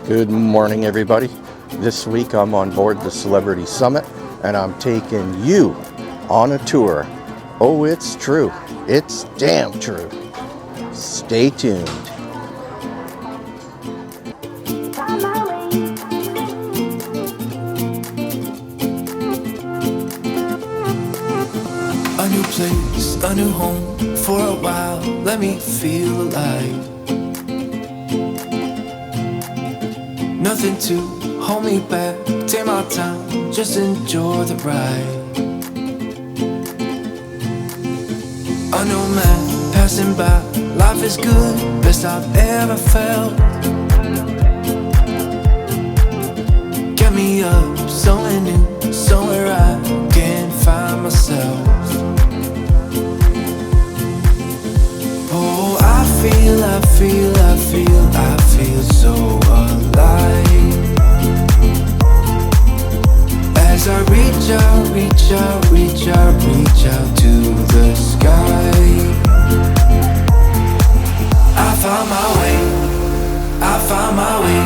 Good morning, everybody. This week I'm on board the Celebrity Summit and I'm taking you on a tour. Oh, it's true. It's damn true. Stay tuned. A new place, a new home for a while. Let me feel alive. Nothing to hold me back. Take my time, just enjoy the ride. A new man passing by. Life is good, best I've ever felt. Get me up, somewhere new, somewhere I can find myself. Oh, I feel so alive. As I reach out to the sky. I found my way.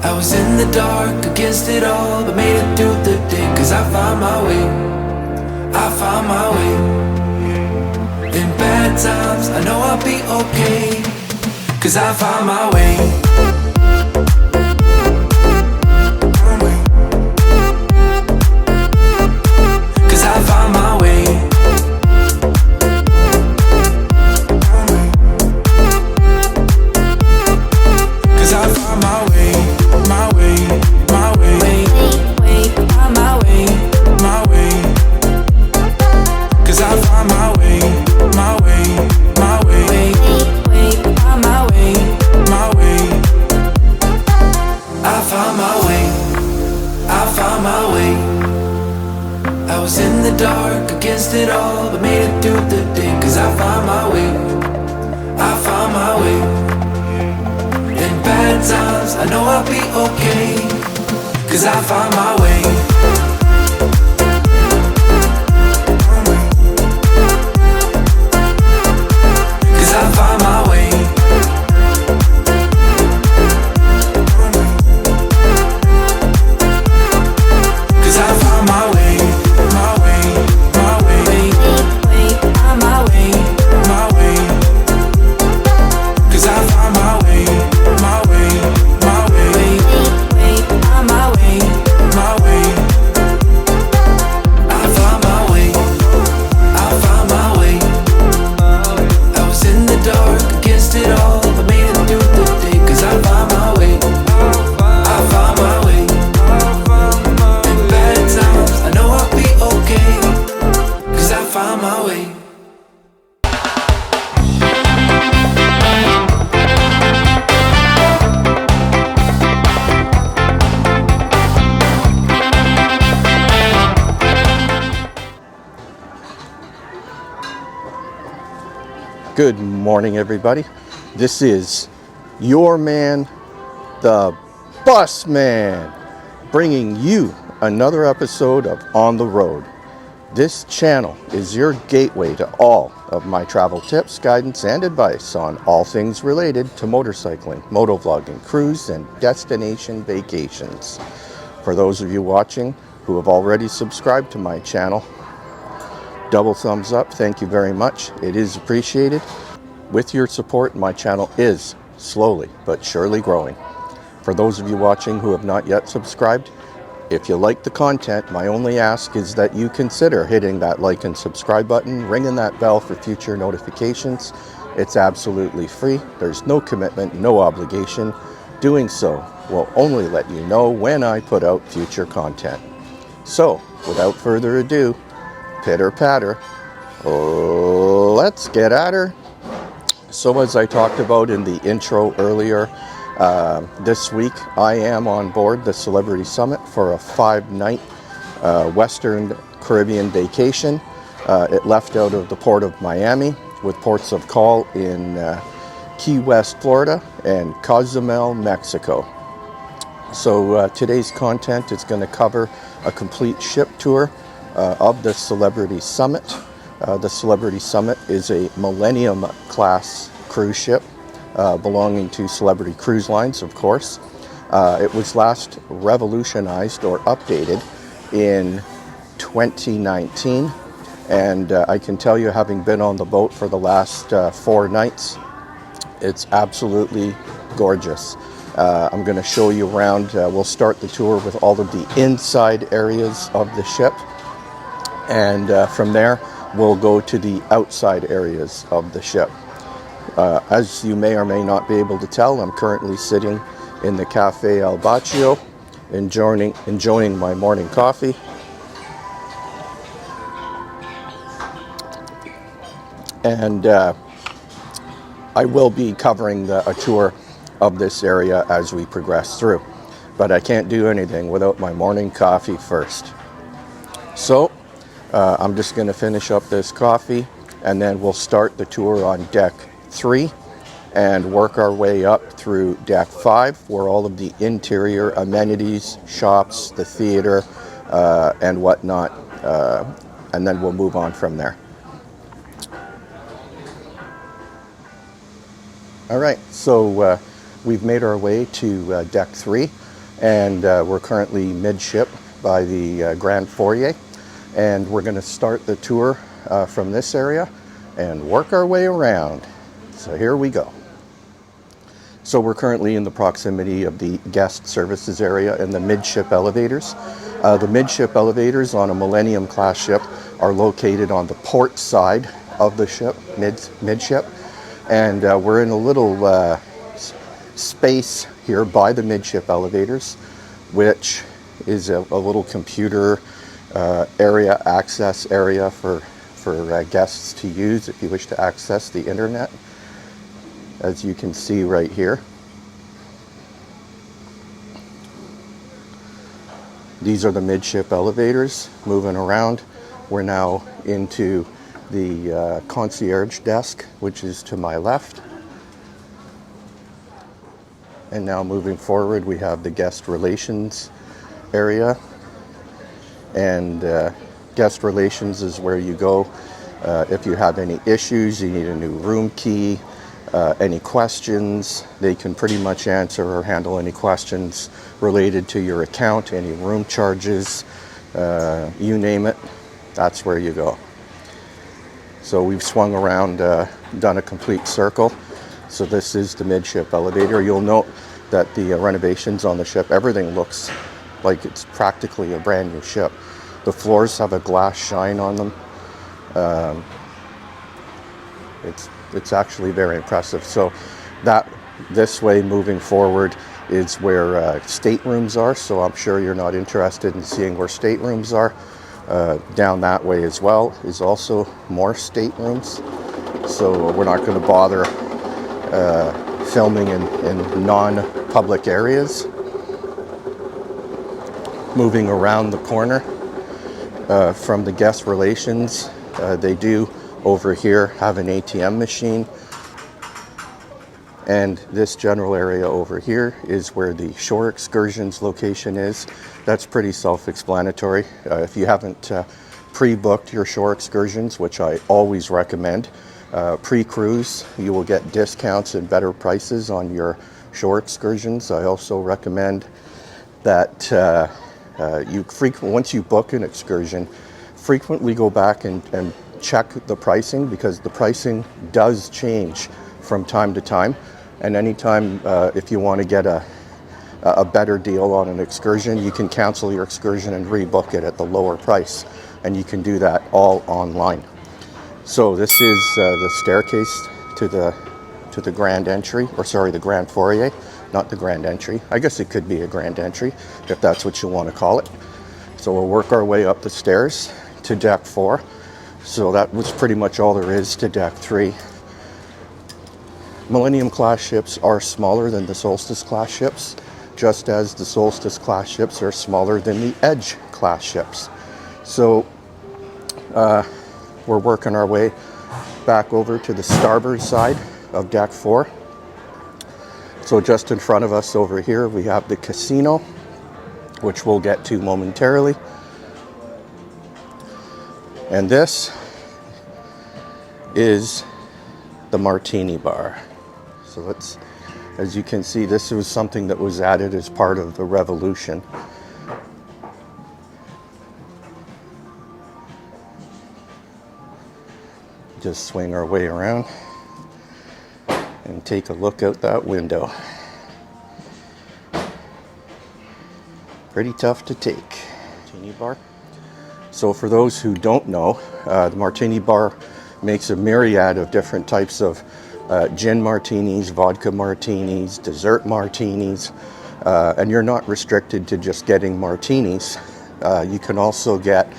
I was in the dark against it all, but made it through the day. Cause I found my way. In bad times, I know I'll be okay. Cause I found my way. Cause I found my way. Cause I found my way. My way. My way. My way. My way. Cause I found my way. My way. My way. My way. My way. I found my way. I found my way. I was in the dark against it all, but made it through the day. Cause I found my way. I found my way. In bad times, I know I'll be okay. Cause I found my way. Cause I found my way. Cause I found my way. My way. My way. My way. My way. Cause I found my way. My way. My way. My way. My way. I found my way. I found my way. I was in the dark against it all, but made it through the day. Cause I found my way. I found my way. In bad times, I know I'll be okay. Cause I found my way. Good morning, everybody. This is your man, the Bus Man, bringing you another episode of On the Road. This channel is your gateway to all of my travel tips, guidance, and advice on all things related to motorcycling, motovlogging, cruise, and destination vacations. For those of you watching who have already subscribed to my channel, double thumbs up, thank you very much. It is appreciated. With your support, my channel is slowly but surely growing. For those of you watching who have not yet subscribed, if you like the content, my only ask is that you consider hitting that like and subscribe button, ringing that bell for future notifications. It's absolutely free. There's no commitment, no obligation. Doing so will only let you know when I put out future content. So, without further ado, pitter patter, let's get at her. So as I talked about in the intro earlier, this week I am on board the Celebrity Summit for a 5-night Western Caribbean vacation. It left out of the port of Miami with ports of call in Key West, Florida and Cozumel, Mexico. So today's content is going to cover a complete ship tour of the Celebrity Summit. The Celebrity Summit is a Millennium class cruise ship. belonging to Celebrity Cruise Lines, of course. It was last revolutionized or updated in 2019, and I can tell you, having been on the boat for the last 4 nights, it's absolutely gorgeous. I'm going to show you around. We'll start the tour with all of the inside areas of the ship, and from there we'll go to the outside areas of the ship. As you may or may not be able to tell, I'm currently sitting in the Cafe Al Baccio, enjoying my morning coffee. And I will be covering a tour of this area as we progress through. But I can't do anything without my morning coffee first. So I'm just going to finish up this coffee, and then we'll start the tour on deck 3 and work our way up through deck 5, where all of the interior amenities, shops, the theater, and whatnot, and then we'll move on from there. All right, so we've made our way to deck 3, and we're currently midship by the Grand Foyer, and we're going to start the tour from this area and work our way around. So here we go. So we're currently in the proximity of the guest services area and the midship elevators. The midship elevators on a Millennium class ship are located on the port side of the ship, midship. And we're in a little space here by the midship elevators, which is a little computer area, access area for guests to use if you wish to access the internet, as you can see right here. These are the midship elevators moving around. We're now into the concierge desk, which is to my left. And now moving forward, we have the guest relations area. And guest relations is where you go if you have any issues, you need a new room key, any questions. They can pretty much answer or handle any questions related to your account, any room charges, you name it, that's where you go. So we've swung around, done a complete circle. So this is the midship elevator. You'll note that the renovations on the ship, everything looks like it's practically a brand new ship. The floors have a glass shine on them. It's actually very impressive. So this way moving forward is where staterooms are. So I'm sure you're not interested in seeing where staterooms are. Down that way as well is also more staterooms. So we're not going to bother filming in non-public areas. Moving around the corner from the guest relations, they do over here have an ATM machine. And this general area over here is where the shore excursions location is. That's pretty self-explanatory. If you haven't pre-booked your shore excursions, which I always recommend, pre-cruise, you will get discounts and better prices on your shore excursions. I also recommend that once you book an excursion, frequently go back and check the pricing, because the pricing does change from time to time. And anytime, if you want to get a better deal on an excursion, you can cancel your excursion and rebook it at the lower price. And you can do that all online. So this is the staircase to the grand entry, or sorry, the grand foyer, not the grand entry. I guess it could be a grand entry if that's what you want to call it. So we'll work our way up the stairs to deck 4. So that was pretty much all there is to deck 3. Millennium class ships are smaller than the Solstice class ships, just as the Solstice class ships are smaller than the Edge class ships. So we're working our way back over to the starboard side of deck 4. So just in front of us over here, we have the casino, which we'll get to momentarily. And this is the martini bar. So let's, as you can see, this was something that was added as part of the revolution. Just swing our way around and take a look out that window. Pretty tough to take. Martini bar. So for those who don't know, the Martini bar makes a myriad of different types of gin martinis, vodka martinis, dessert martinis, and you're not restricted to just getting martinis. You can also get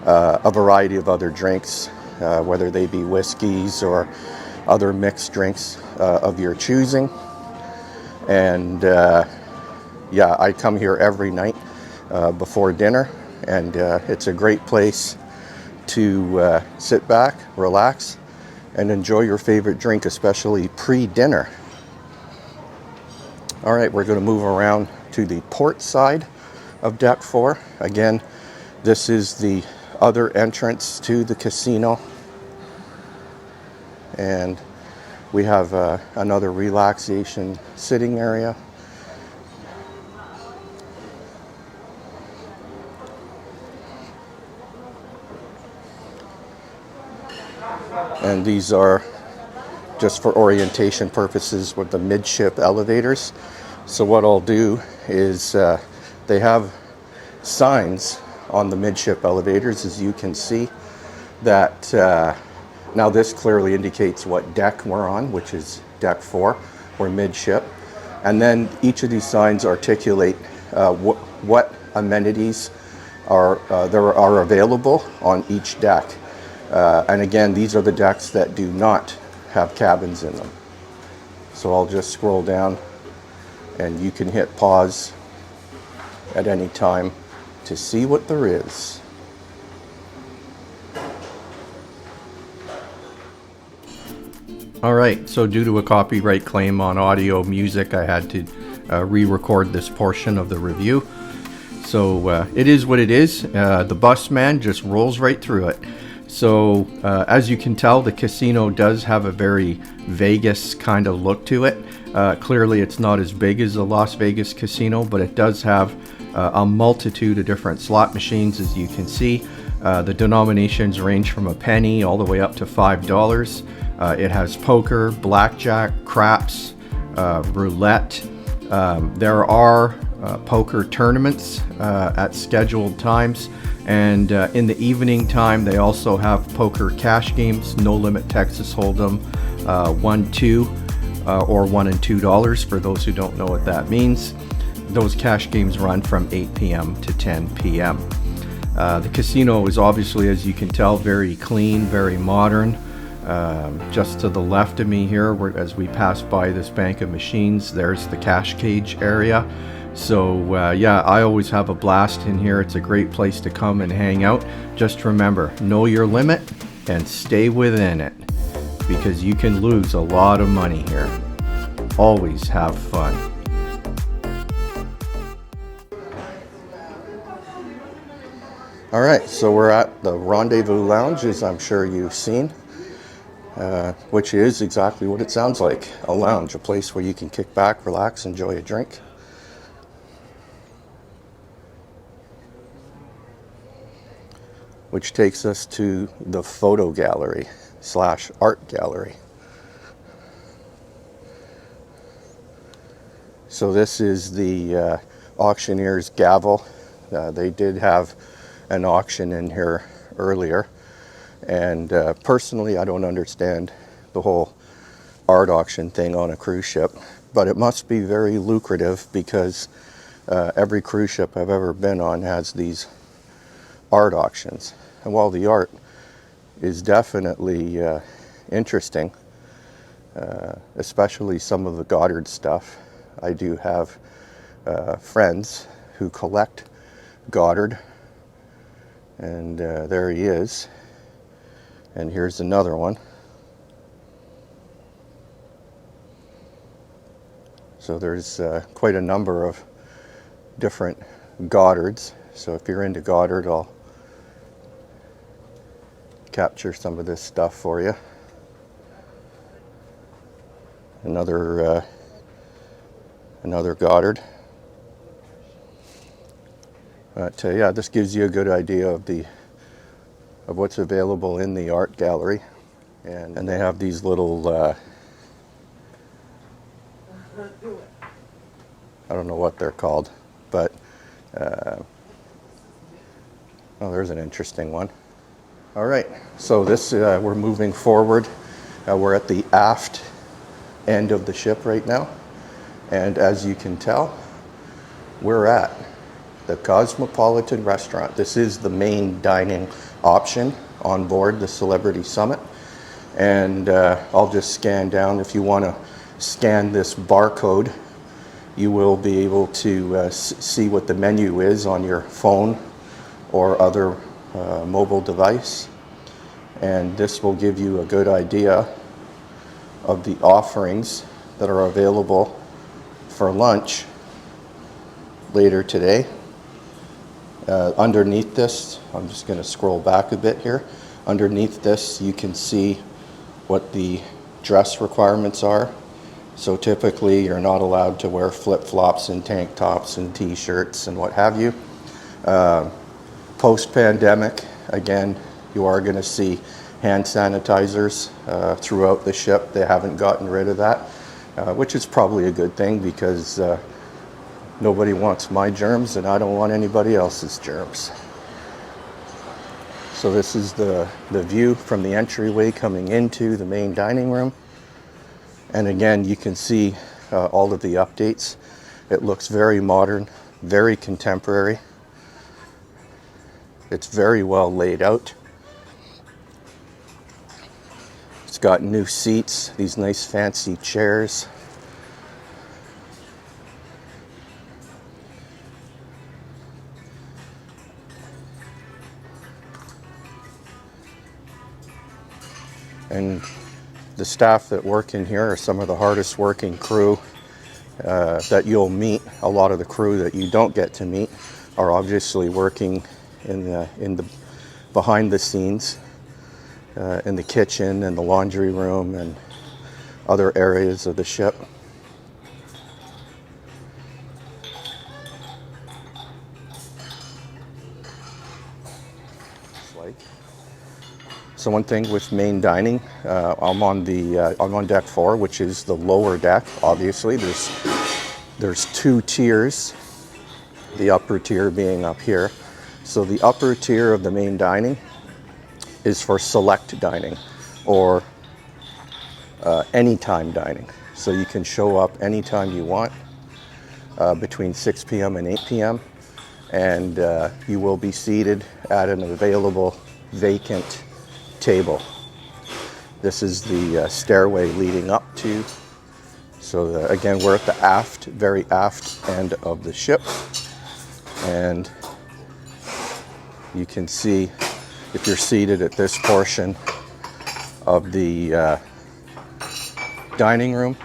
a variety of other drinks, whether they be whiskeys or other mixed drinks of your choosing. And yeah, I come here every night before dinner, and it's a great place to sit back, relax, and enjoy your favorite drink, especially pre-dinner. All right, we're going to move around to the port side of Deck 4. Again, this is the other entrance to the casino. And we have another relaxation sitting area. And these are just for orientation purposes with the midship elevators. So what I'll do is they have signs on the midship elevators, as you can see, that now this clearly indicates what deck we're on, which is Deck 4 or midship. And then each of these signs articulate what amenities are available on each deck. And again, these are the decks that do not have cabins in them. So I'll just scroll down, and you can hit pause at any time to see what there is. All right, so due to a copyright claim on audio music, I had to re-record this portion of the review. So it is what it is. The bus man just rolls right through it. So as you can tell, the casino does have a very Vegas kind of look to it. Clearly it's not as big as the Las Vegas casino, but it does have a multitude of different slot machines, as you can see. The denominations range from a penny all the way up to $5. It has poker, blackjack, craps, roulette. There are poker tournaments at scheduled times, and in the evening time they also have poker cash games, no limit Texas Hold'em, 1-2 or $1 and $2 for those who don't know what that means. Those cash games run from 8 p.m. to 10 p.m. The casino is obviously, as you can tell, very clean, very modern. Just to the left of me here, as we pass by this bank of machines, there's the cash cage area. So yeah, I always have a blast in here. It's a great place to come and hang out. Just remember, know your limit and stay within it, because you can lose a lot of money here. Always have fun. All right, so we're at the Rendezvous Lounge, as I'm sure you've seen, which is exactly what it sounds like, a lounge, a place where you can kick back, relax, enjoy a drink. Which takes us to the photo gallery / art gallery. So this is the auctioneer's gavel. They did have an auction in here earlier, and personally I don't understand the whole art auction thing on a cruise ship, but it must be very lucrative, because every cruise ship I've ever been on has these art auctions. And while the art is definitely interesting, especially some of the Goddard stuff, I do have friends who collect Goddard, and there he is. And here's another one. So there's quite a number of different Goddards. So if you're into Goddard, I'll capture some of this stuff for you. And another Goddard. But yeah, this gives you a good idea of what's available in the art gallery, and they have these little I don't know what they're called, but oh, there's an interesting one. All right, so this we're moving forward. We're at the aft end of the ship right now, and as you can tell, we're at the Cosmopolitan Restaurant. This is the main dining option on board the Celebrity Summit, and I'll just scan down. If you want to scan this barcode, you will be able to see what the menu is on your phone or other mobile device, and this will give you a good idea of the offerings that are available for lunch later today. Underneath this, I'm just going to scroll back a bit here. Underneath this, you can see what the dress requirements are. So typically, you're not allowed to wear flip-flops and tank tops and t-shirts and what have you. Post-pandemic, again, you are going to see hand sanitizers throughout the ship. They haven't gotten rid of that, which is probably a good thing, because nobody wants my germs and I don't want anybody else's germs. So this is the view from the entryway coming into the main dining room. And again, you can see all of the updates. It looks very modern, very contemporary. It's very well laid out. It's got new seats, these nice fancy chairs. And the staff that work in here are some of the hardest working crew that you'll meet. A lot of the crew that you don't get to meet are obviously working in the behind the scenes, in the kitchen and the laundry room and other areas of the ship. So one thing with main dining, I'm on deck 4, which is the lower deck. Obviously, there's 2 tiers. The upper tier being up here. So the upper tier of the main dining is for select dining, or anytime dining. So you can show up anytime you want, between 6 p.m. and 8 p.m. and you will be seated at an available vacant table. This is the stairway leading up to. So again, we're at the very aft end of the ship, and you can see, if you're seated at this portion of the dining room,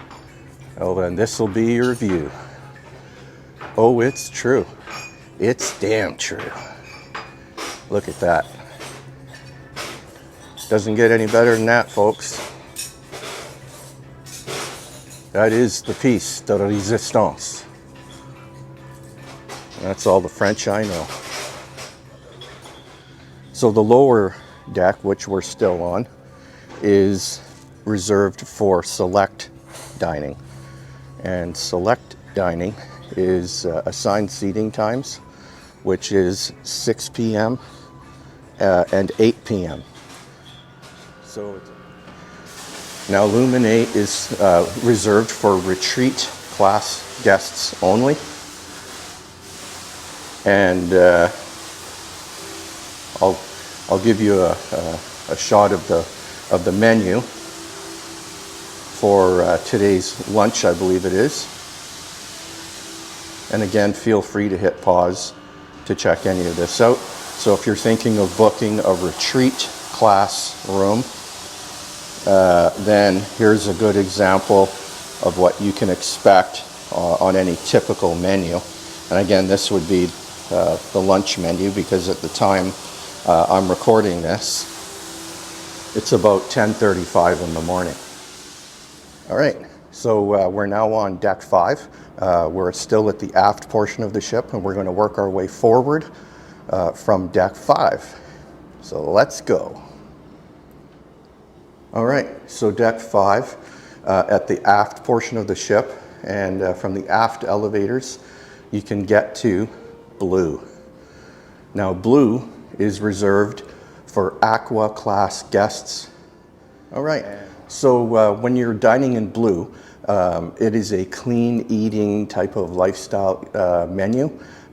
oh, then this will be your view. Oh, it's true. It's damn true. Look at that. Doesn't get any better than that, folks. That is the piece de résistance. That's all the French I know. So the lower deck, which we're still on, is reserved for select dining. And select dining is assigned seating times, which is 6 p.m. And 8 p.m. So now Luminate is reserved for retreat class guests only, and I'll give you a shot of the menu for today's lunch, I believe it is. And again, feel free to hit pause to check any of this out. So if you're thinking of booking a retreat class room, then here's a good example of what you can expect on any typical menu. And again, this would be the lunch menu, because at the time I'm recording this, it's about 10:35 in the morning. All right, So we're now on deck 5. We're still at the aft portion of the ship, and we're going to work our way forward from deck 5. So let's go. All right, so deck 5 at the aft portion of the ship, and from the aft elevators, you can get to Blue. Now, Blue is reserved for Aqua class guests. All right, so when you're dining in Blue, it is a clean eating type of lifestyle menu.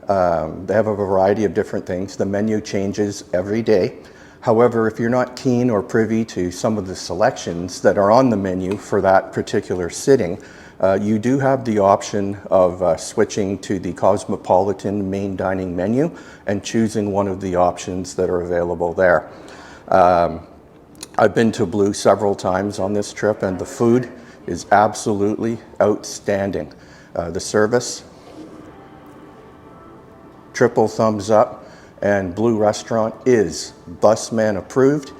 They have a variety of different things. The menu changes every day. However, if you're not keen or privy to some of the selections that are on the menu for that particular sitting, you do have the option of switching to the Cosmopolitan main dining menu and choosing one of the options that are available there. I've been to Blue several times on this trip, and the food is absolutely outstanding. The service, triple thumbs up, and Blue Restaurant is busman approved,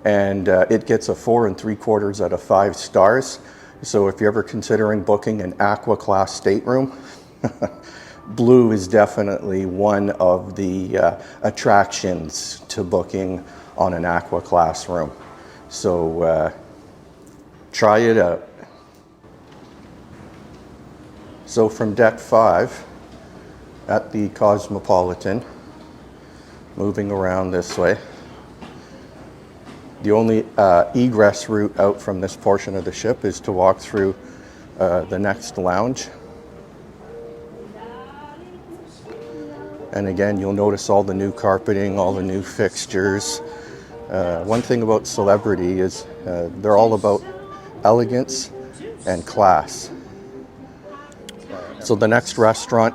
and it gets a 4 3/4 out of 5 stars. So if you're ever considering booking an Aqua class stateroom, Blue is definitely one of the attractions to booking on an Aqua class room. So try it out. So from deck 5 at the Cosmopolitan, moving around this way, the only egress route out from this portion of the ship is to walk through the next lounge. And again, you'll notice all the new carpeting, all the new fixtures. One thing about Celebrity is they're all about elegance and class. So the next restaurant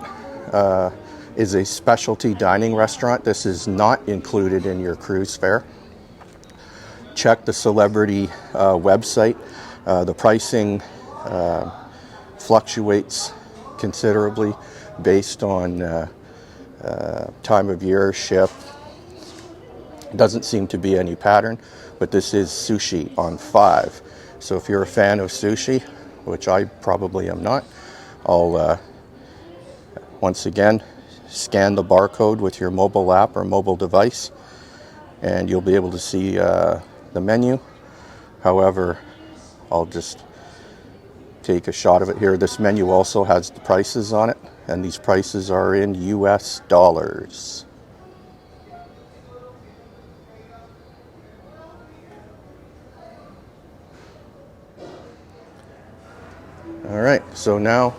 is a specialty dining restaurant. This is not included in your cruise fare. Check the Celebrity website. The pricing fluctuates considerably based on time of year, ship. Doesn't seem to be any pattern, but this is Sushi on 5. So if you're a fan of sushi, which I probably am not, I'll once again scan the barcode with your mobile app or mobile device, and you'll be able to see the menu. However, I'll just take a shot of it here. This menu also has the prices on it, and these prices are in US dollars. All right, so now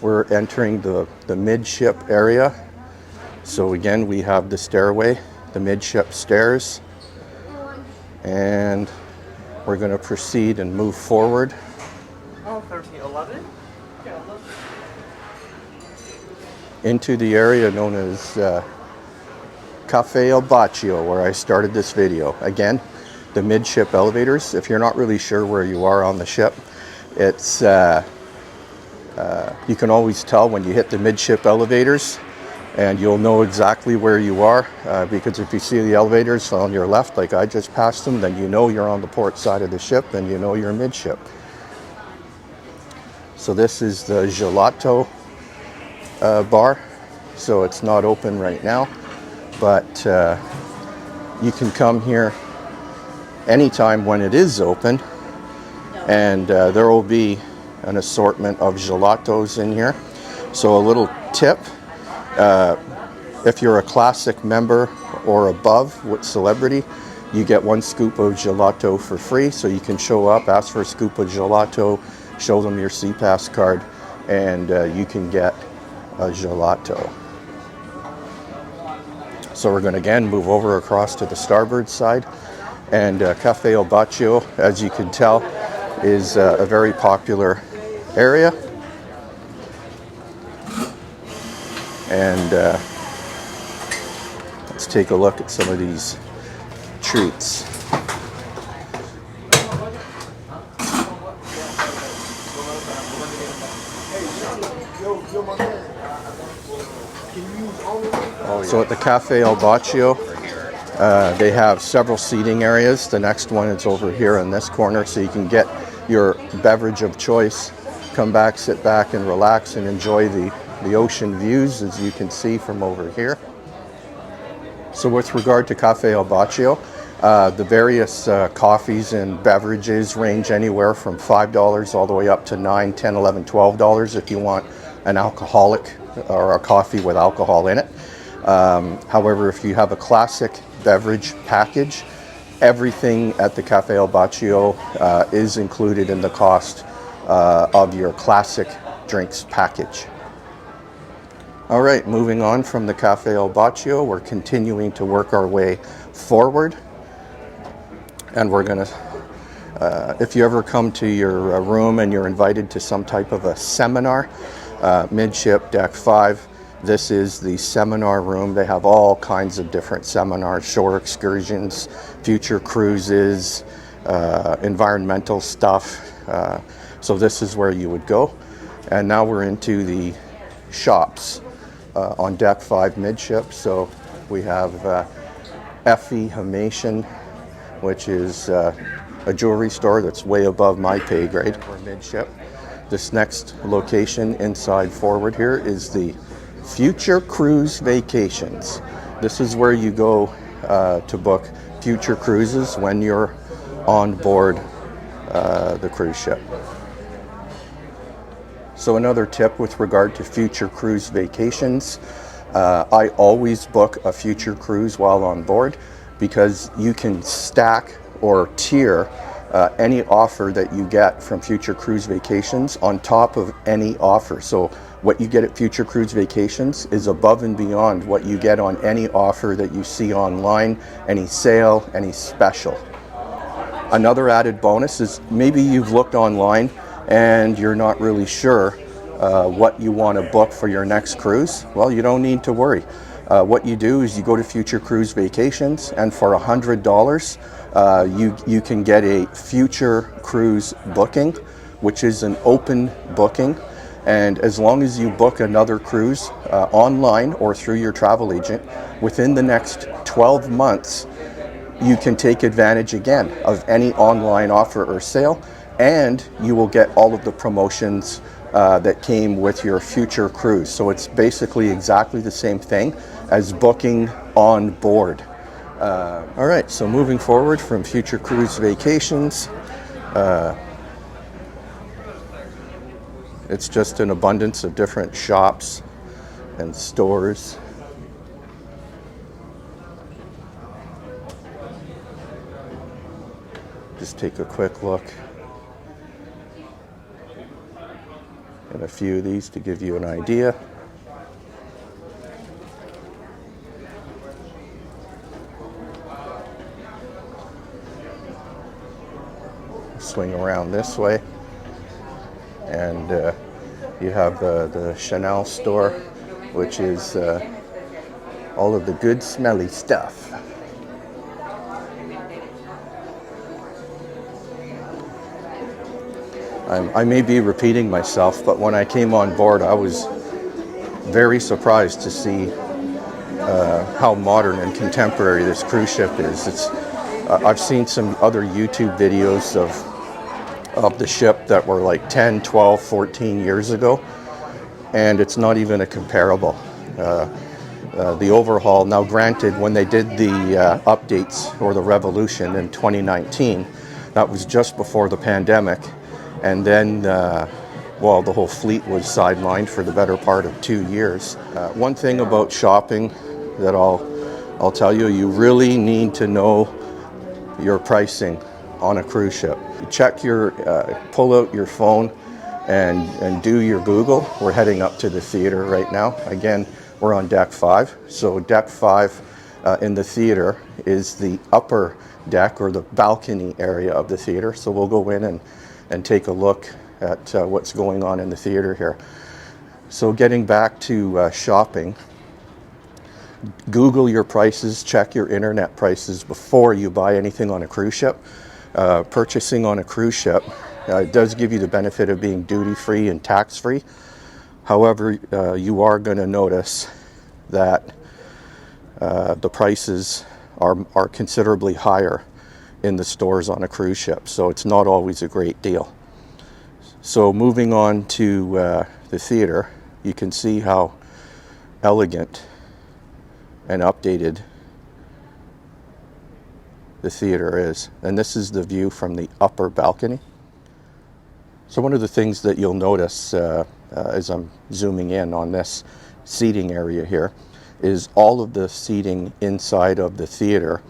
we're entering the midship area. So again, we have the stairway, the midship stairs, and we're going to proceed and move forward. 1311? Into the area known as Cafe El Baccio, where I started this video. Again, the midship elevators. If you're not really sure where you are on the ship, it's you can always tell when you hit the midship elevators, and you'll know exactly where you are, because if you see the elevators on your left, like I just passed them, then you know you're on the port side of the ship, and you know you're midship. So this is the gelato bar. So it's not open right now, but you can come here anytime when it is open, and there will be an assortment of gelatos in here. So a little tip, if you're a classic member or above with Celebrity, you get 1 scoop of gelato for free. So you can show up, ask for a scoop of gelato, show them your CPAS card, and you can get a gelato. So we're going to again move over across to the starboard side, and Cafe El Baccio, as you can tell, is a very popular area, and let's take a look at some of these treats. So at the Cafe El Baccio, they have several seating areas. The next one is over here in this corner, so you can get your beverage of choice come back, sit back and relax and enjoy the ocean views, as you can see from over here. So with regard to Cafe El Baccio, the various coffees and beverages range anywhere from $5 all the way up to $9, $10, $11, $12 if you want an alcoholic or a coffee with alcohol in it. However, if you have a classic beverage package, everything at the Cafe El Baccio is included in the cost of your classic drinks package. All right, moving on from the Cafe El Baccio, we're continuing to work our way forward. And we're gonna, if you ever come to your room and you're invited to some type of a seminar, Midship Deck 5, this is the seminar room. They have all kinds of different seminars, shore excursions, future cruises, environmental stuff. So this is where you would go. And now we're into the shops on Deck 5 Midship. So we have Effie Hamation, which is a jewelry store that's way above my pay grade for Midship. This next location inside forward here is the Future Cruise Vacations. This is where you go to book future cruises when you're on board the cruise ship. So another tip with regard to future cruise vacations, I always book a future cruise while on board, because you can stack or tier any offer that you get from Future Cruise Vacations on top of any offer. So what you get at Future Cruise Vacations is above and beyond what you get on any offer that you see online, any sale, any special. Another added bonus is maybe you've looked online and you're not really sure what you want to book for your next cruise. Well, you don't need to worry. What you do is you go to Future Cruise Vacations, and for $100 you can get a future cruise booking, which is an open booking. And as long as you book another cruise online or through your travel agent within the next 12 months, you can take advantage again of any online offer or sale, and you will get all of the promotions that came with your future cruise. So it's basically exactly the same thing as booking on board. All right, so moving forward from Future Cruise Vacations, it's just an abundance of different shops and stores. Just take a quick look at a few of these to give you an idea. Swing around this way, and you have the Chanel store, which is all of the good smelly stuff. I may be repeating myself, but when I came on board, I was very surprised to see how modern and contemporary this cruise ship is. I've seen some other YouTube videos of the ship that were like 10, 12, 14 years ago, and it's not even a comparable. The overhaul, now granted, when they did the updates or the revolution in 2019, that was just before the pandemic, and then the whole fleet was sidelined for the better part of 2 years. One thing about shopping that I'll tell you, you really need to know your pricing on a cruise ship. Check pull out your phone and do your Google. We're heading up to the theater right now. Again, we're on Deck 5. So Deck 5 in the theater is the upper deck or the balcony area of the theater. So we'll go in and take a look at what's going on in the theater here. So getting back to shopping, Google your prices, check your internet prices before you buy anything on a cruise ship. Purchasing on a cruise ship does give you the benefit of being duty-free and tax-free. However, you are going to notice that the prices are considerably higher in the stores on a cruise ship, so it's not always a great deal. So moving on to the theater, you can see how elegant and updated the theater is. And this is the view from the upper balcony. So one of the things that you'll notice as I'm zooming in on this seating area here is all of the seating inside of the theater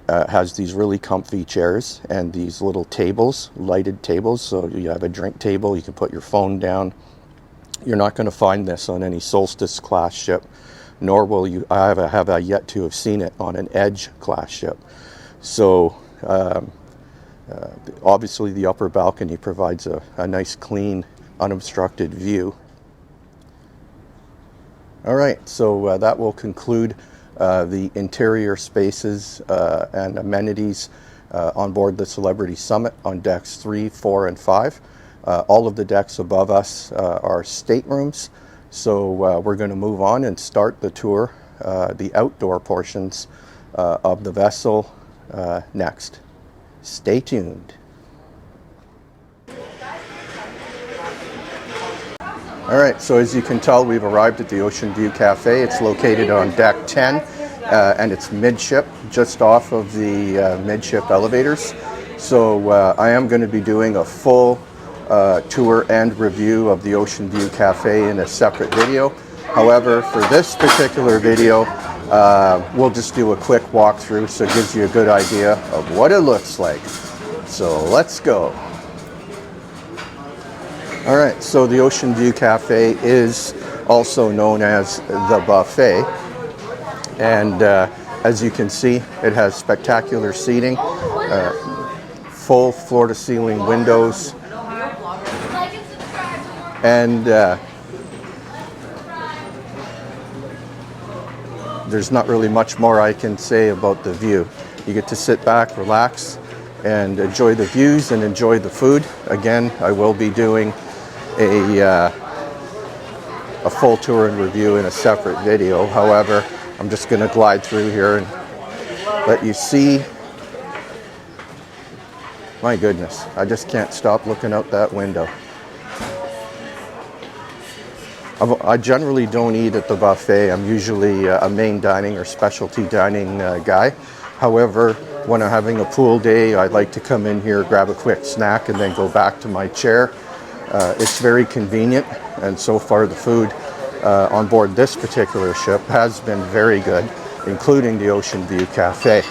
has these really comfy chairs and these little tables, lighted tables. So you have a drink table, you can put your phone down. You're not going to find this on any Solstice class ship, nor will you. I have yet to have seen it on an Edge class ship. So obviously the upper balcony provides a nice, clean, unobstructed view. All right, so that will conclude the interior spaces and amenities on board the Celebrity Summit on decks 3, 4, and 5. All of the decks above us are staterooms, so we're going to move on and start the tour, the outdoor portions of the vessel next. Stay tuned. All right, so as you can tell, we've arrived at the Ocean View Cafe. It's located on deck 10, and it's midship, just off of the midship elevators. So I am going to be doing a full tour and review of the Ocean View Cafe in a separate video. However, for this particular video, we'll just do a quick walkthrough so it gives you a good idea of what it looks like. So let's go. All right, so the Ocean View Cafe is also known as the Buffet. And as you can see, it has spectacular seating, full floor-to-ceiling windows, and there's not really much more I can say about the view. You get to sit back, relax, and enjoy the views and enjoy the food. Again, I will be doing a full tour and review in a separate video. However, I'm just going to glide through here and let you see. My goodness, I just can't stop looking out that window. I generally don't eat at the buffet. I'm usually a main dining or specialty dining guy. However, when I'm having a pool day, I like to come in here, grab a quick snack, and then go back to my chair. It's very convenient, and so far the food on board this particular ship has been very good, including the Ocean View Cafe.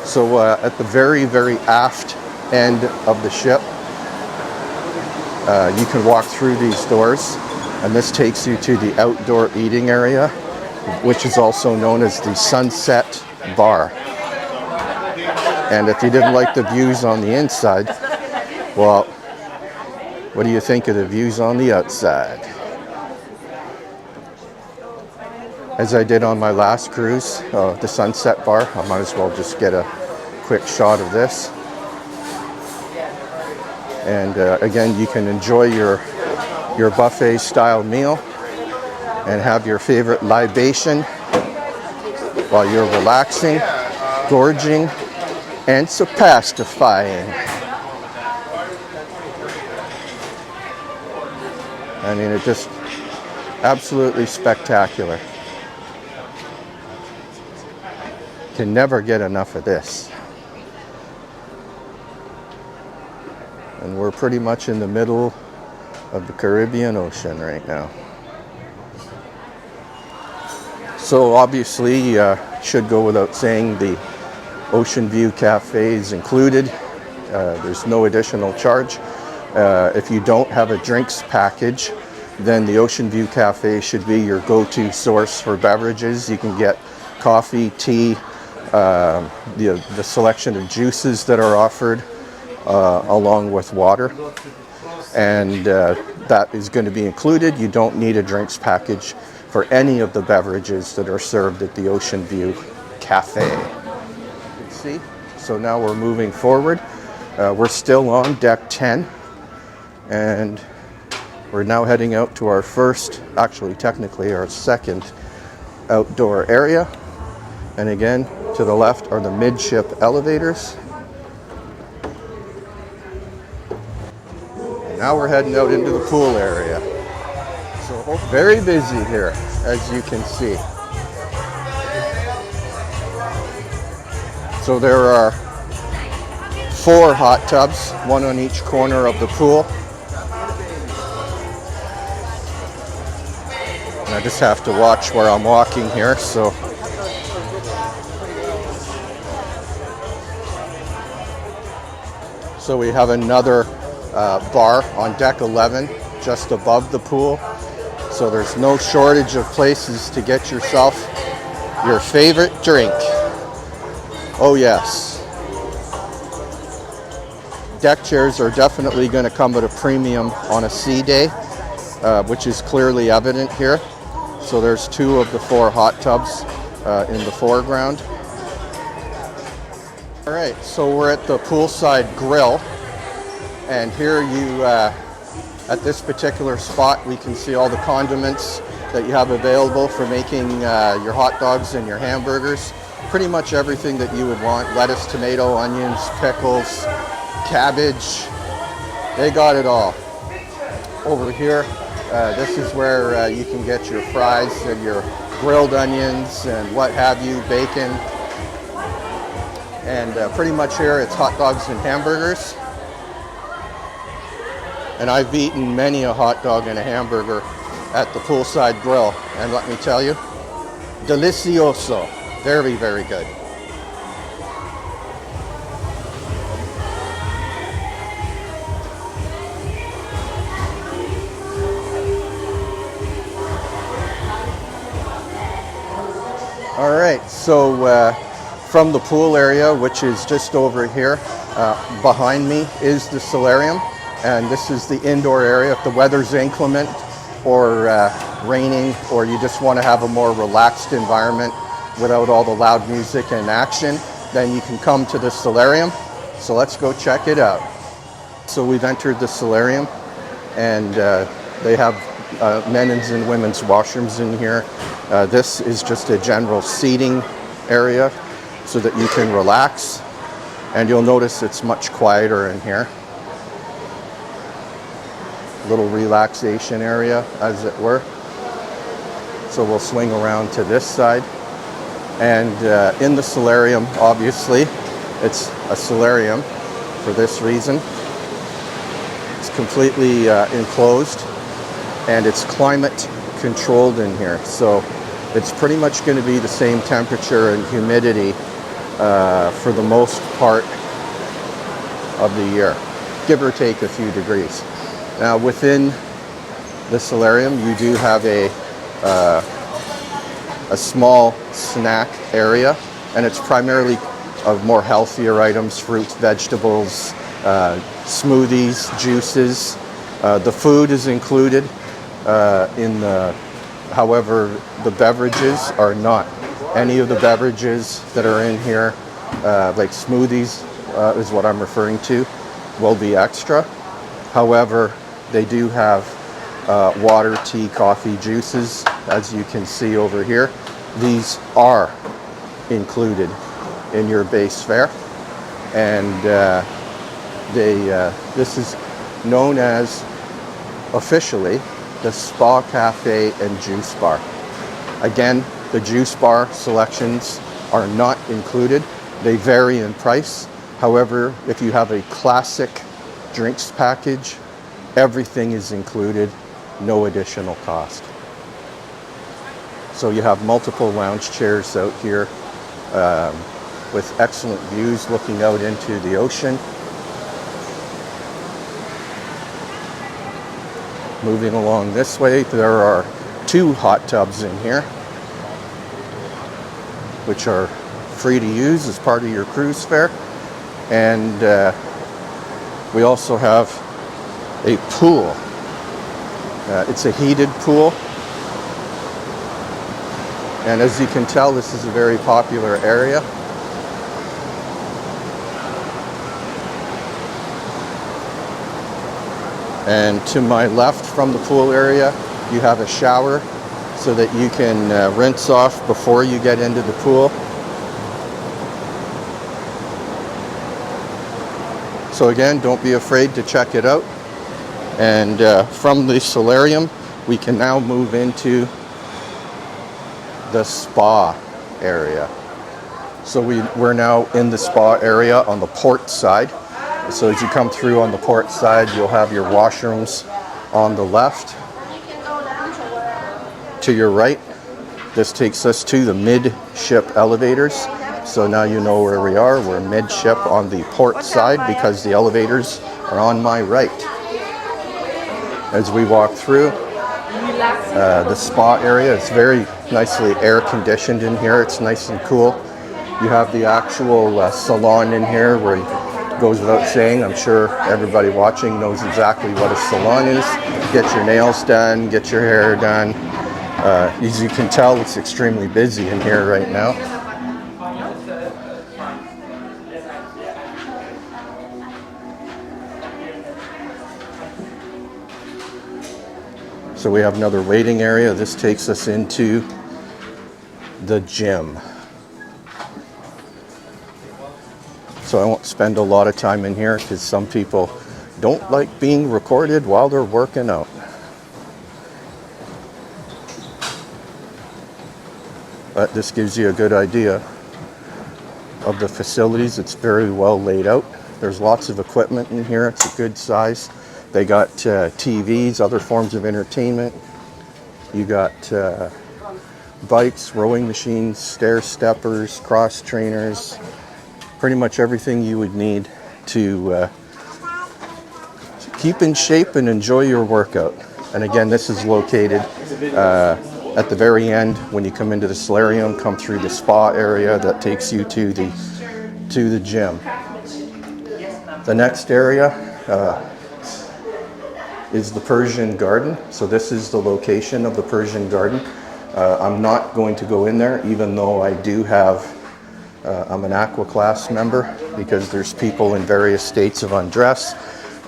So at the very, very aft end of the ship, you can walk through these doors, and this takes you to the outdoor eating area, which is also known as the Sunset Bar. And if you didn't like the views on the inside, well, what do you think of the views on the outside? As I did on my last cruise, the Sunset Bar, I might as well just get a quick shot of this. And again, you can enjoy your buffet style meal and have your favorite libation while you're relaxing, gorging, and sapastifying. I mean, it's just absolutely spectacular. Can never get enough of this. And we're pretty much in the middle of the Caribbean Ocean right now. So obviously, should go without saying, the Ocean View Cafe is included. There's no additional charge. If you don't have a drinks package, then the Ocean View Cafe should be your go-to source for beverages. You can get coffee, tea, the selection of juices that are offered, along with water. And that is going to be included. You don't need a drinks package for any of the beverages that are served at the Ocean View Cafe. You can see. So now we're moving forward. We're still on deck 10. And we're now heading out to our first, actually technically our second outdoor area. And again, to the left are the midship elevators. Now we're heading out into the pool area. So very busy here, as you can see. So there are 4 hot tubs, one on each corner of the pool. And I just have to watch where I'm walking here, so. So we have another bar on deck 11, just above the pool. So there's no shortage of places to get yourself your favorite drink. Oh yes. Deck chairs are definitely going to come at a premium on a sea day, which is clearly evident here. So there's 2 of the 4 hot tubs in the foreground. All right, so we're at the poolside grill, and here you, at this particular spot, we can see all the condiments that you have available for making your hot dogs and your hamburgers. Pretty much everything that you would want: lettuce, tomato, onions, pickles, cabbage. They got it all. Over here, this is where you can get your fries and your grilled onions and what have you, bacon. And pretty much here it's hot dogs and hamburgers. And I've eaten many a hot dog and a hamburger at the poolside grill. And let me tell you, delicioso. Very, very good. All right, so from the pool area, which is just over here, behind me is the Solarium, and this is the indoor area. If the weather's inclement or raining, or you just want to have a more relaxed environment without all the loud music and action, then you can come to the Solarium. So let's go check it out. So we've entered the Solarium, and they have men's and women's washrooms in here. This is just a general seating area so that you can relax, and you'll notice it's much quieter in here. Little relaxation area, as it were. So we'll swing around to this side. And in the Solarium, obviously, it's a solarium for this reason. It's completely enclosed, and it's climate controlled in here. So it's pretty much going to be the same temperature and humidity for the most part of the year, give or take a few degrees. Now within the Solarium, you do have a small snack area, and it's primarily of more healthier items: fruits, vegetables, smoothies, juices. The food is included in the, however, the beverages are not. Any of the beverages that are in here, like smoothies is what I'm referring to, will be extra. However, they do have water, tea, coffee, juices, as you can see over here. These are included in your base fare, and this is known as, officially, the Spa Cafe and Juice Bar. Again, the juice bar selections are not included. They vary in price. However, if you have a classic drinks package, everything is included, no additional cost. So you have multiple lounge chairs out here with excellent views looking out into the ocean. Moving along this way, there are 2 hot tubs in here, which are free to use as part of your cruise fare. And we also have a pool. It's a heated pool. And as you can tell, this is a very popular area. And to my left from the pool area, you have a shower so that you can rinse off before you get into the pool. So again, don't be afraid to check it out. And from the Solarium, we can now move into the spa area. So we're now in the spa area on the port side. So as you come through on the port side, you'll have your washrooms on the left. To your right, this takes us to the midship elevators. So now you know where we are. We're midship on the port side because the elevators are on my right. As we walk through the spa area, it's very nicely air conditioned in here. It's nice and cool. You have the actual salon in here where it goes without saying. I'm sure everybody watching knows exactly what a salon is. Get your nails done, get your hair done. As you can tell, it's extremely busy in here right now. So we have another waiting area. This takes us into the gym. So I won't spend a lot of time in here because some people don't like being recorded while they're working out. But this gives you a good idea of the facilities. It's very well laid out. There's lots of equipment in here. It's a good size. They got TVs, other forms of entertainment. You got bikes, rowing machines, stair steppers, cross trainers, pretty much everything you would need to keep in shape and enjoy your workout. And again, this is located at the very end. When you come into the Solarium, come through the spa area that takes you to the gym. The next area is the Persian Garden. So this is the location of the Persian Garden. I'm not going to go in there, even though I do have, I'm an Aqua Class member, because there's people in various states of undress,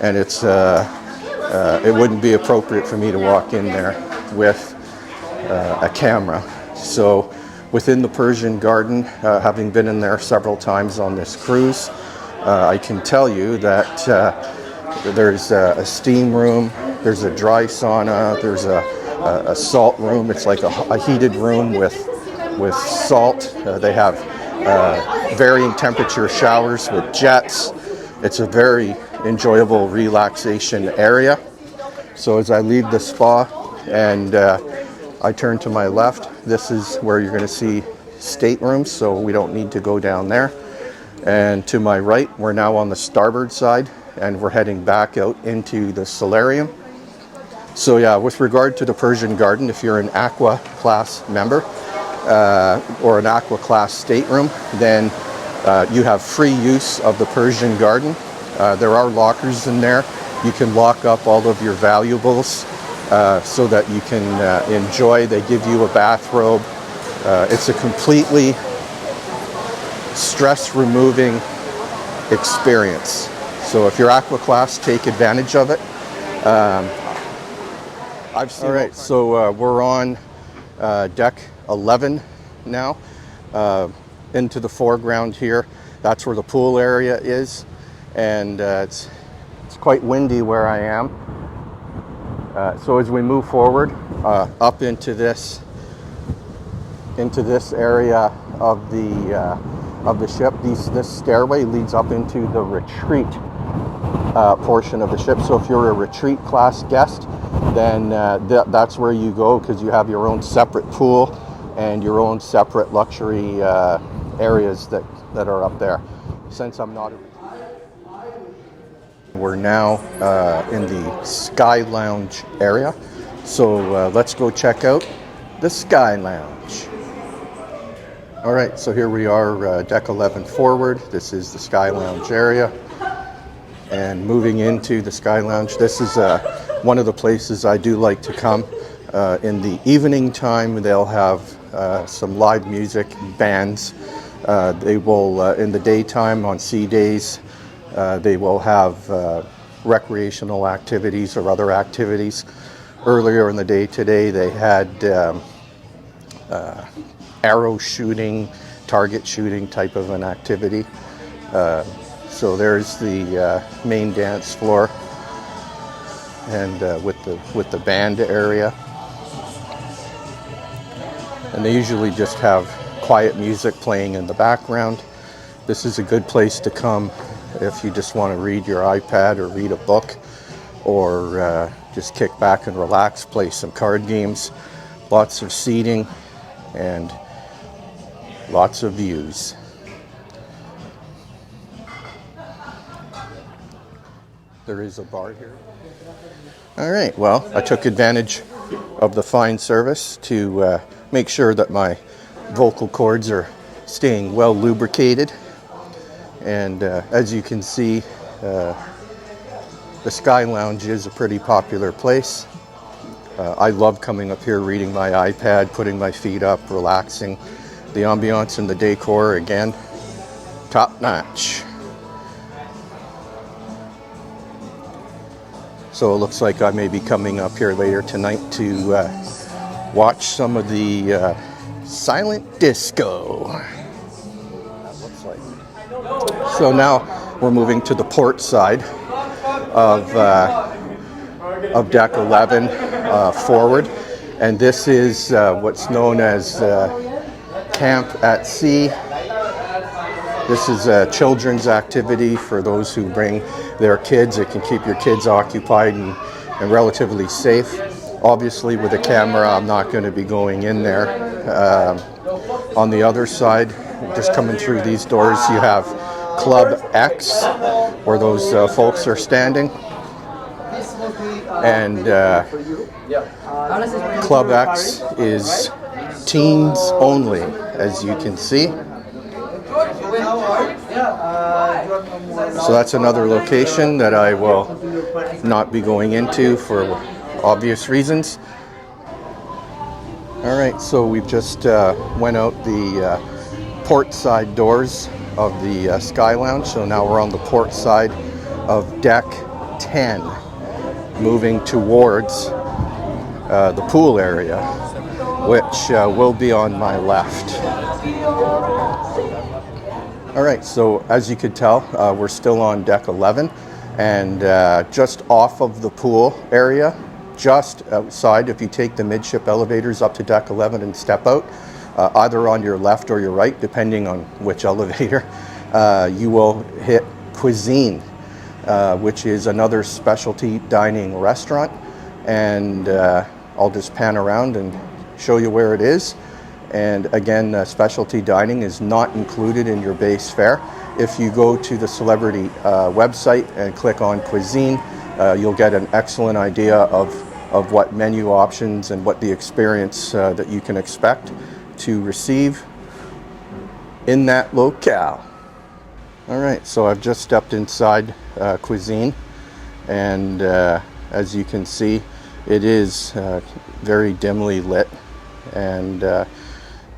and it wouldn't be appropriate for me to walk in there with a camera. So within the Persian Garden, having been in there several times on this cruise, I can tell you that there's a steam room, there's a dry sauna, there's a salt room. It's like a heated room with salt. They have varying temperature showers with jets. It's a very enjoyable relaxation area. So as I leave the spa and I turn to my left, this is where you're going to see staterooms, so we don't need to go down there. And to my right, we're now on the starboard side, and we're heading back out into the Solarium. So yeah, with regard to the Persian Garden, if you're an Aqua Class member or an Aqua Class stateroom, then you have free use of the Persian Garden. There are lockers in there. You can lock up all of your valuables so that you can enjoy. They give you a bathrobe. It's a completely stress-removing experience. So if you're Aqua Class, take advantage of it. I've seen. All right, so we're on deck 11 now. Into the foreground here, that's where the pool area is, and it's quite windy where I am. So as we move forward up into this area of the ship, this stairway leads up into the retreat portion of the ship. So if you're a retreat class guest, then that's where you go, because you have your own separate pool and your own separate luxury areas that are up there. Since I'm not we're now in the Sky Lounge area. So let's go check out the Sky Lounge. All right, so here we are, deck 11 forward. This is the Sky Lounge area. And moving into the Sky Lounge, this is one of the places I do like to come. In the evening time, they'll have some live music bands. They will, in the daytime on sea days, they will have recreational activities or other activities. Earlier in the day today, they had arrow shooting, target shooting type of an activity. So there's the main dance floor. and with the band area. And they usually just have quiet music playing in the background. This is a good place to come if you just want to read your iPad or read a book, or just kick back and relax, play some card games. Lots of seating and lots of views. There is a bar here. All right, well, I took advantage of the fine service to make sure that my vocal cords are staying well lubricated. And as you can see, the Sky Lounge is a pretty popular place. I love coming up here, reading my iPad, putting my feet up, relaxing. The ambiance and the decor, again, top notch. So it looks like I may be coming up here later tonight to watch some of the silent disco. That looks like. So now we're moving to the port side of deck 11 forward, and this is what's known as Camp at Sea. This is a children's activity for those who bring their kids. It can keep your kids occupied and relatively safe. Obviously, with a camera, I'm not going to be going in there. On the other side, just coming through these doors, you have Club X, where those folks are standing. And Club X is teens only, as you can see. So that's another location that I will not be going into for obvious reasons. All right, so we've just went out the port side doors of the Sky Lounge. So now we're on the port side of deck 10, moving towards the pool area, which will be on my left. All right, so as you could tell, we're still on deck 11, and just off of the pool area, just outside, if you take the midship elevators up to deck 11 and step out, either on your left or your right, depending on which elevator, you will hit Cuisine, which is another specialty dining restaurant. And I'll just pan around and show you where it is. And again, specialty dining is not included in your base fare. If you go to the Celebrity website and click on Cuisine, you'll get an excellent idea of what menu options and what the experience that you can expect to receive in that locale. All right, so I've just stepped inside Cuisine, and as you can see, it is very dimly lit, and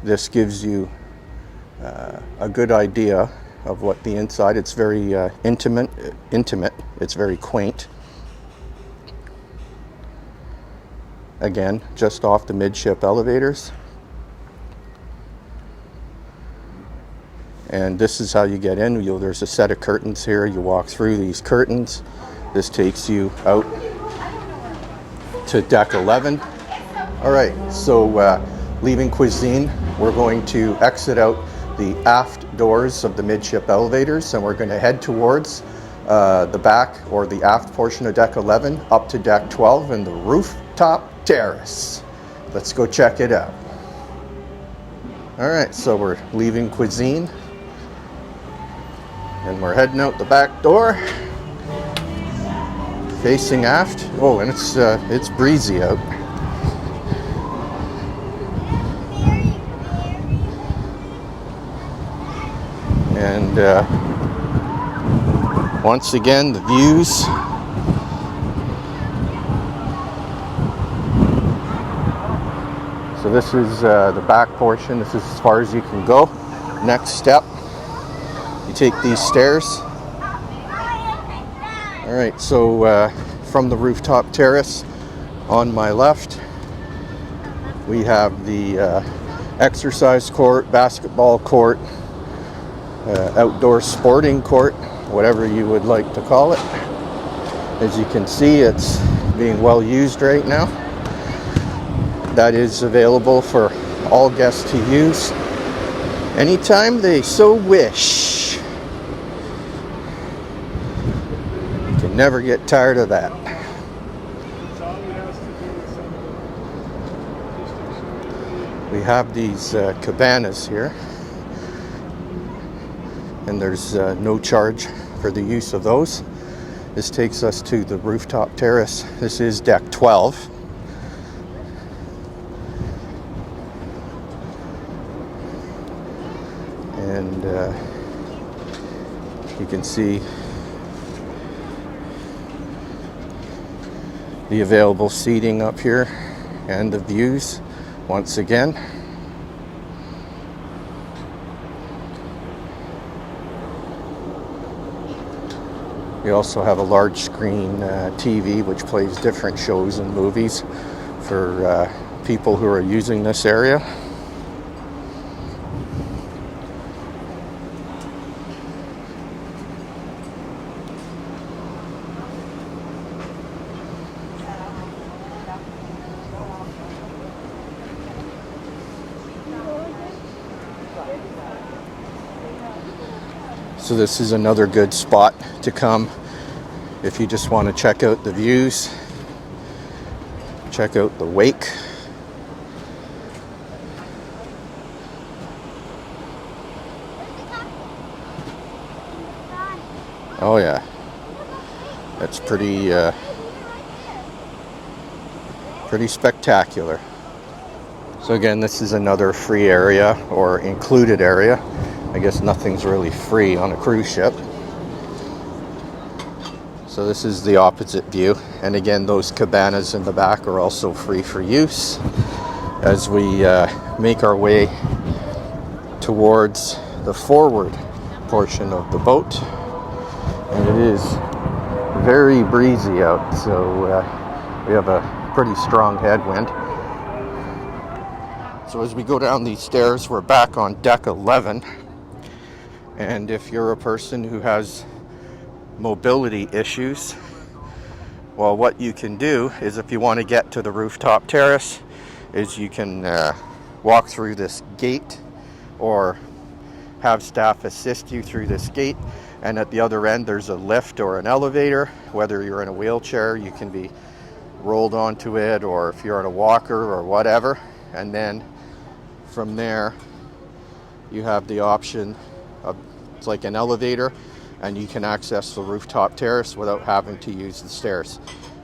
this gives you a good idea of what the inside. It's very intimate. It's very quaint. Again, just off the midship elevators. And this is how you get in. There's a set of curtains here. You walk through these curtains. This takes you out to deck 11. All right, so leaving Cuisine, we're going to exit out the aft doors of the midship elevators, and we're going to head towards the back or the aft portion of deck 11 up to deck 12 and the Rooftop Terrace. Let's go check it out. All right, so we're leaving Cuisine, and we're heading out the back door, facing aft. Oh, and it's breezy out. And once again, the views. So this is the back portion. This is as far as you can go. Next step, you take these stairs. All right, so from the Rooftop Terrace on my left, we have the exercise court, basketball court, outdoor sporting court, whatever you would like to call it. As you can see, it's being well used right now. That is available for all guests to use anytime they so wish. You can never get tired of that. We have these cabanas here, and there's no charge for the use of those. This takes us to the Rooftop Terrace. This is deck 12. And you can see the available seating up here and the views once again. We also have a large screen TV which plays different shows and movies for people who are using this area. So this is another good spot to come if you just want to check out the views, check out the wake. Oh yeah, that's pretty spectacular. So again, this is another free area or included area. I guess nothing's really free on a cruise ship. So this is the opposite view. And again, those cabanas in the back are also free for use as we make our way towards the forward portion of the boat. And it is very breezy out, so we have a pretty strong headwind. So as we go down these stairs, we're back on deck 11. And if you're a person who has mobility issues, well, what you can do is, if you want to get to the Rooftop Terrace, is you can walk through this gate or have staff assist you through this gate. And at the other end, there's a lift or an elevator. Whether you're in a wheelchair, you can be rolled onto it, or if you're on a walker or whatever. And then from there, you have the option of, it's like an elevator, and you can access the Rooftop Terrace without having to use the stairs.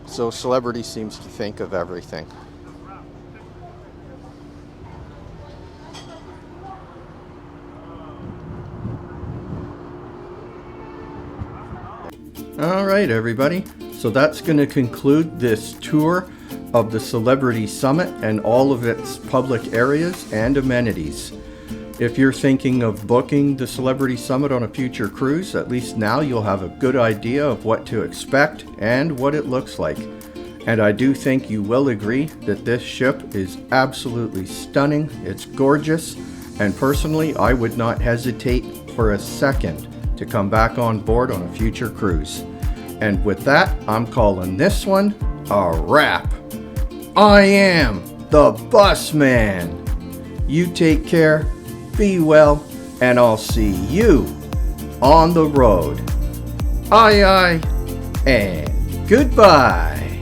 So Celebrity seems to think of everything. All right, everybody. So that's going to conclude this tour of the Celebrity Summit and all of its public areas and amenities. If you're thinking of booking the Celebrity Summit on a future cruise, at least now you'll have a good idea of what to expect and what it looks like. And I do think you will agree that this ship is absolutely stunning. It's gorgeous. And personally, I would not hesitate for a second to come back on board on a future cruise. And with that, I'm calling this one a wrap. I am the Bus Man. You take care, be well, and I'll see you on the road. Aye aye, and goodbye.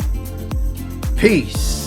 Peace.